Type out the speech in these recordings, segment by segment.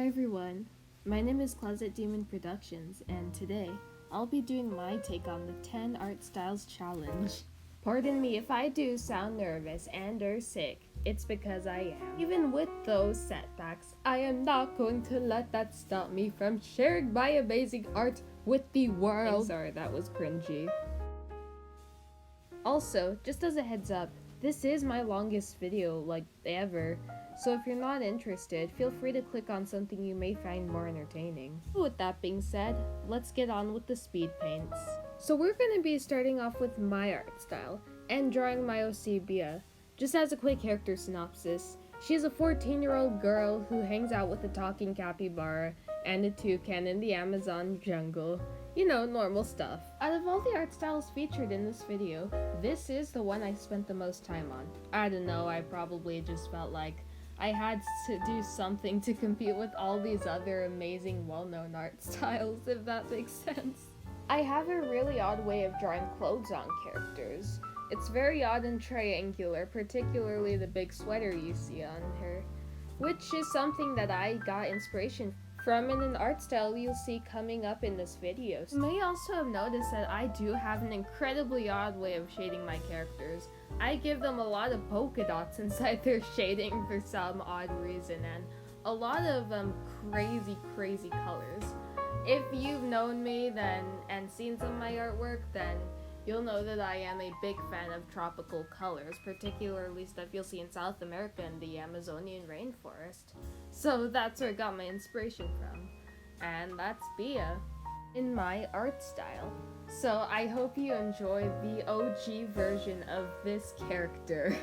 Hi everyone, my name is Closet Demon Productions, and today I'll be doing my take on the 10 art styles challenge. Pardon me if I do sound nervous and or sick, it's because I am. Even with those setbacks, I am not going to let that stop me from sharing my amazing art with the world. I'm sorry, that was cringy. Also, just as a heads up, this is my longest video, ever. So if you're not interested, feel free to click on something you may find more entertaining. With that being said, let's get on with the speed paints. So we're going to be starting off with my art style, and drawing my OC Bia. Just as a quick character synopsis, she's a 14-year-old girl who hangs out with a talking capybara and a toucan in the Amazon jungle. You know, normal stuff. Out of all the art styles featured in this video, this is the one I spent the most time on. I don't know, I probably just felt like I had to do something to compete with all these other amazing well-known art styles, if that makes sense. I have a really odd way of drawing clothes on characters. It's very odd and triangular, particularly the big sweater you see on her, which is something that I got inspiration from in an art style you'll see coming up in this video. You may also have noticed that I do have an incredibly odd way of shading my characters. I give them a lot of polka dots inside their shading for some odd reason, and a lot of crazy colors. If you've known me and seen some of my artwork, then you'll know that I am a big fan of tropical colors, particularly stuff you'll see in South America and the Amazonian rainforest. So that's where I got my inspiration from. And that's Bia in my art style. So I hope you enjoy the OG version of this character.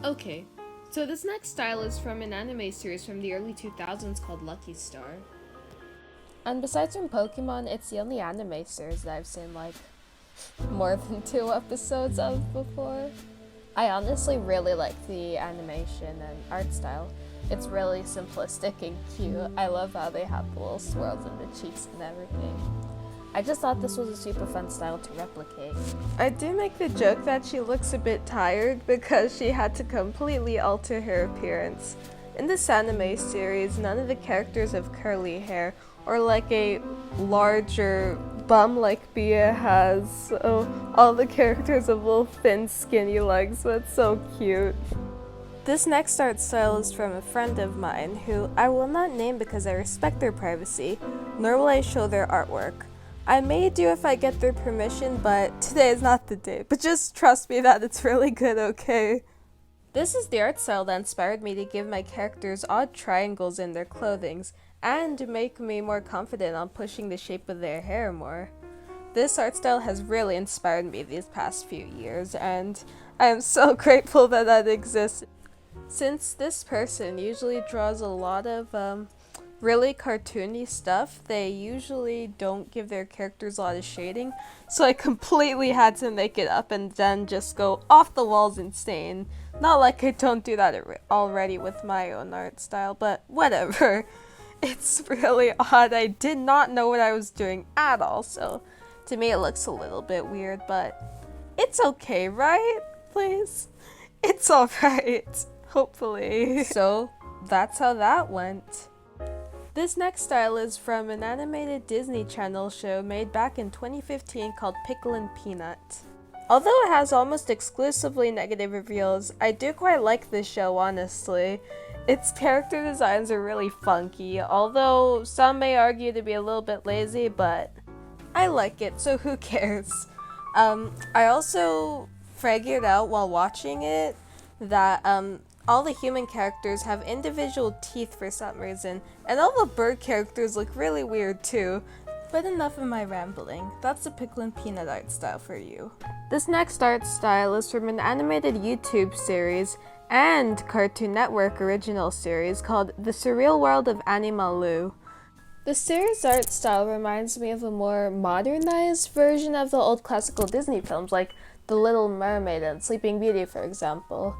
Okay, so this next style is from an anime series from the early 2000s called Lucky Star. And besides from Pokemon, it's the only anime series that I've seen more than 2 episodes of before. I honestly really like the animation and art style. It's really simplistic and cute. I love how they have the little swirls in the cheeks and everything. I just thought this was a super fun style to replicate. I do make the joke that she looks a bit tired because she had to completely alter her appearance. In this anime series, none of the characters have curly hair or like a larger bum like Bia has. All the characters have little thin skinny legs, so it's so cute. This next art style is from a friend of mine who I will not name because I respect their privacy, nor will I show their artwork. I may do if I get their permission, but today is not the day. But just trust me that it's really good, okay? This is the art style that inspired me to give my characters odd triangles in their clothings, and make me more confident on pushing the shape of their hair more. This art style has really inspired me these past few years, and I am so grateful that that exists. Since this person usually draws a lot of really cartoony stuff, they usually don't give their characters a lot of shading, so I completely had to make it up and then just go off the walls insane. Not like I don't do that already with my own art style, but whatever. It's really odd. I did not know what I was doing at all, so to me it looks a little bit weird, but it's okay, right? Please? It's alright. Hopefully. So that's how that went. This next style is from an animated Disney Channel show made back in 2015 called Picklin Peanut. Although it has almost exclusively negative reveals, I do quite like this show, honestly. Its character designs are really funky, although some may argue to be a little bit lazy, but I like it, so who cares? I also figured out while watching it that all the human characters have individual teeth for some reason, and all the bird characters look really weird too. But enough of my rambling. That's the Picklin Peanut art style for you. This next art style is from an animated YouTube series and Cartoon Network original series called The Surreal World of Animaloo. The series art style reminds me of a more modernized version of the old classical Disney films like The Little Mermaid and Sleeping Beauty, for example.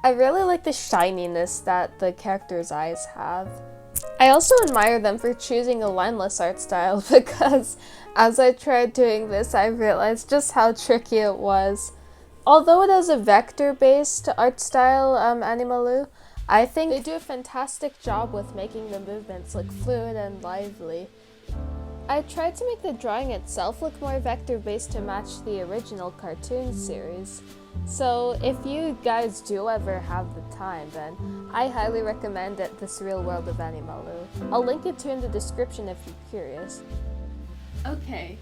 I really like the shininess that the characters' eyes have. I also admire them for choosing a lineless art style because as I tried doing this, I realized just how tricky it was. Although it is a vector-based art style, Animaloo, I think they do a fantastic job with making the movements look fluid and lively. I tried to make the drawing itself look more vector-based to match the original cartoon series. So if you guys do ever have the time, then I highly recommend it, The Surreal World of Animalu. I'll link it to in the description if you're curious. Okay,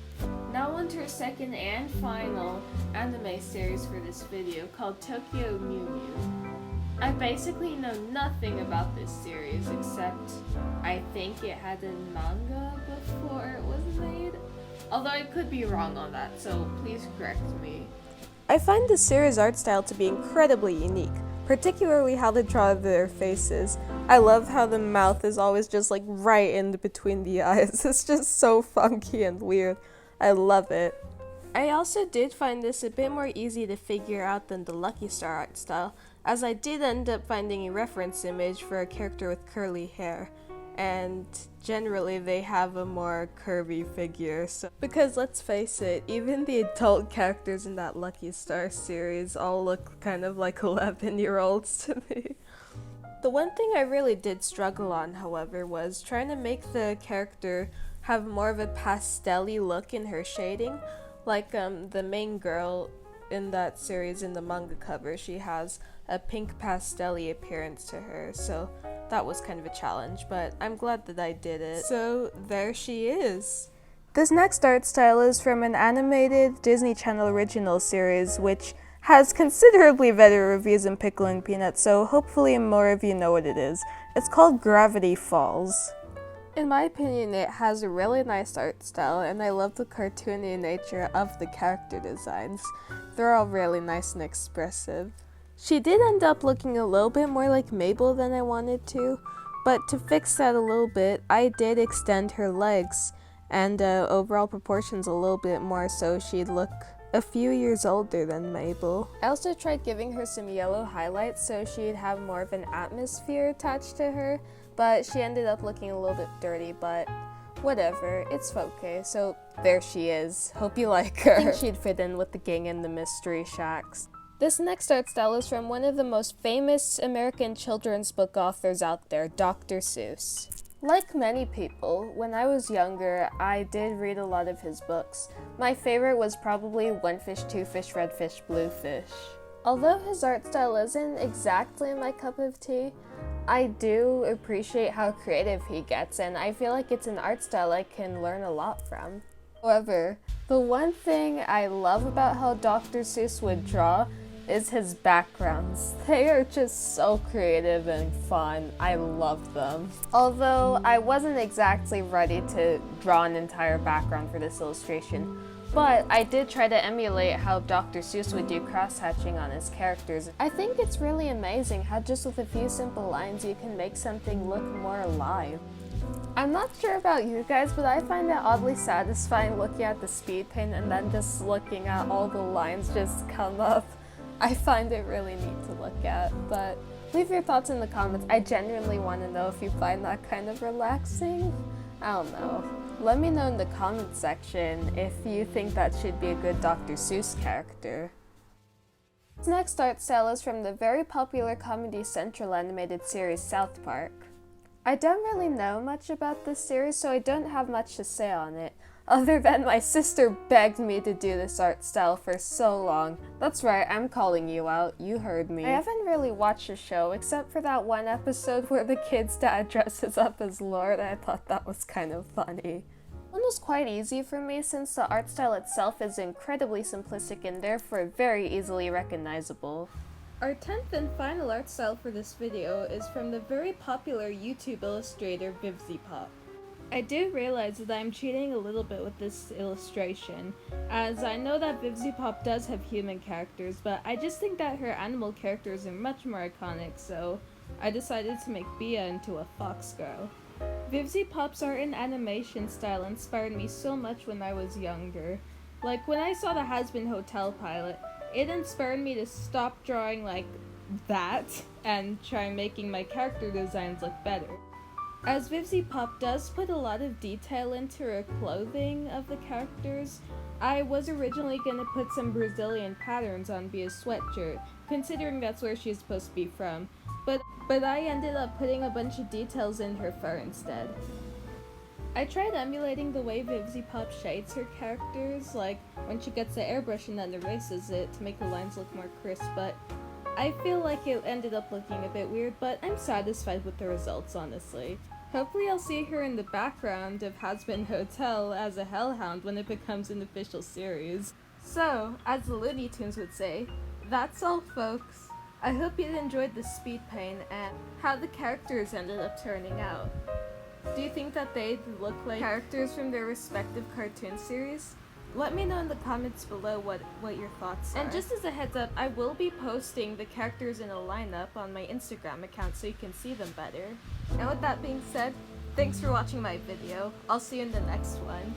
now on to our second and final anime series for this video called Tokyo Mew Mew. I basically know nothing about this series except I think it had a manga before it was made. Although I could be wrong on that, so please correct me. I find the series art style to be incredibly unique, particularly how they draw their faces. I love how the mouth is always just like right in between the eyes. It's just so funky and weird. I love it. I also did find this a bit more easy to figure out than the Lucky Star art style, as I did end up finding a reference image for a character with curly hair, and generally they have a more curvy figure. So, because let's face it, even the adult characters in that Lucky Star series all look kind of like 11-year-olds to me. The one thing I really did struggle on, however, was trying to make the character have more of a pastel-y look in her shading. Like the main girl in that series in the manga cover, she has a pink pastel-y appearance to her, so that was kind of a challenge, but I'm glad that I did it. So there she is. This next art style is from an animated Disney Channel original series, which has considerably better reviews than Picklin Peanut, so hopefully more of you know what it is. It's called Gravity Falls. In my opinion, it has a really nice art style, and I love the cartoony nature of the character designs. They're all really nice and expressive. She did end up looking a little bit more like Mabel than I wanted to, but to fix that a little bit, I did extend her legs and overall proportions a little bit more so she'd look a few years older than Mabel. I also tried giving her some yellow highlights so she'd have more of an atmosphere attached to her, but she ended up looking a little bit dirty, but whatever, it's okay. So there she is. Hope you like her. I think she'd fit in with the gang in the Mystery Shacks. This next art style is from one of the most famous American children's book authors out there, Dr. Seuss. Like many people, when I was younger, I did read a lot of his books. My favorite was probably One Fish, Two Fish, Red Fish, Blue Fish. Although his art style isn't exactly my cup of tea, I do appreciate how creative he gets, and I feel like it's an art style I can learn a lot from. However, the one thing I love about how Dr. Seuss would draw is his backgrounds. They are just so creative and fun. I love them. Although I wasn't exactly ready to draw an entire background for this illustration, but I did try to emulate how Dr. Seuss would do cross-hatching on his characters. I think it's really amazing how just with a few simple lines you can make something look more alive. I'm not sure about you guys, but I find it oddly satisfying looking at the speed paint and then just looking at all the lines just come up. I find it really neat to look at, but leave your thoughts in the comments. I genuinely want to know if you find that kind of relaxing. I don't know. Let me know in the comments section if you think that should be a good Dr. Seuss character. This next art style is from the very popular Comedy Central animated series South Park. I don't really know much about this series, so I don't have much to say on it, other than my sister begged me to do this art style for so long. That's right, I'm calling you out, you heard me. I haven't really watched the show, except for that one episode where the kid's dad dresses up as Lord. I thought that was kind of funny. One was quite easy for me since the art style itself is incredibly simplistic and therefore very easily recognizable. Our 10th and final art style for this video is from the very popular YouTube illustrator Bibiypop. I do realize that I'm cheating a little bit with this illustration, as I know that Bibiypop does have human characters, but I just think that her animal characters are much more iconic, so I decided to make Bia into a fox girl. Bibiypop's art and animation style inspired me so much when I was younger. Like, when I saw the Has-Been Hotel pilot, it inspired me to stop drawing like that and try making my character designs look better. As Bibiypop does put a lot of detail into her clothing of the characters, I was originally going to put some Brazilian patterns on Bia's sweatshirt, considering that's where she's supposed to be from. But but I ended up putting a bunch of details in her fur instead. I tried emulating the way Bibiypop shades her characters, like when she gets the airbrush and then erases it to make the lines look more crisp, but I feel like it ended up looking a bit weird, but I'm satisfied with the results, honestly. Hopefully I'll see her in the background of Hazbin Hotel as a hellhound when it becomes an official series. So, as the Looney Tunes would say, that's all folks. I hope you enjoyed the speed paint and how the characters ended up turning out. Do you think that they look like characters from their respective cartoon series? Let me know in the comments below what your thoughts are. And just as a heads up, I will be posting the characters in a lineup on my Instagram account so you can see them better. And with that being said, thanks for watching my video. I'll see you in the next one.